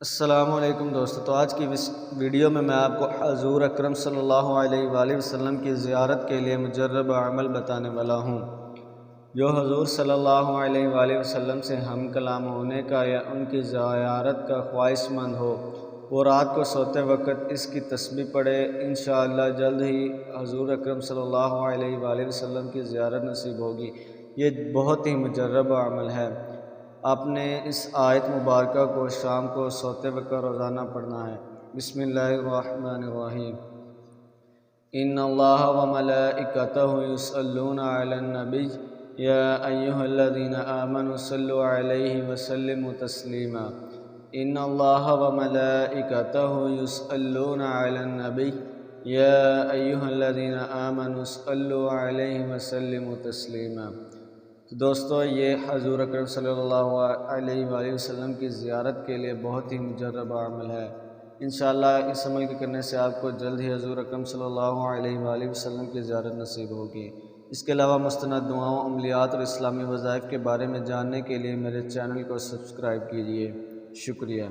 السلام علیکم دوستو، تو آج کی ویڈیو میں آپ کو حضور اکرم صلی اللہ علیہ وآلہ وسلم کی زیارت کے لیے مجرب عمل بتانے والا ہوں، جو حضور صلی اللہ علیہ وآلہ وسلم سے ہم کلام ہونے کا یا ان کی زیارت کا خواہش مند ہو وہ رات کو سوتے وقت اس کی تسبیح پڑھے۔ انشاءاللہ جلد ہی حضور اکرم صلی اللہ علیہ وآلہ وسلم کی زیارت نصیب ہوگی۔ یہ بہت ہی مجرب عمل ہے۔ آپ نے اس آیت مبارکہ کو شام کو سوتے وقت روزانہ پڑھنا ہے۔ بسم اللہ الرحمن الرحیم۔ ان اللہ وملائکتہ یصلون علی النبی یا ایہا الذین آمنوا صلوا علیہ وسلموا تسلیما۔ ان اللہ وملائکتہ یصلون علی النبی یا ایہا الذین آمنوا صلوا علیہ وسلموا تسلیما۔ تو دوستو، یہ حضور اکرم صلی اللہ علیہ وآلہ وسلم کی زیارت کے لیے بہت ہی مجرب عمل ہے۔ انشاءاللہ اس عمل کے کرنے سے آپ کو جلد ہی حضور اکرم صلی اللہ علیہ وآلہ وسلم کی زیارت نصیب ہوگی۔ اس کے علاوہ مستند دعاؤں، عملیات اور اسلامی وظائف کے بارے میں جاننے کے لیے میرے چینل کو سبسکرائب کیجیے۔ شکریہ۔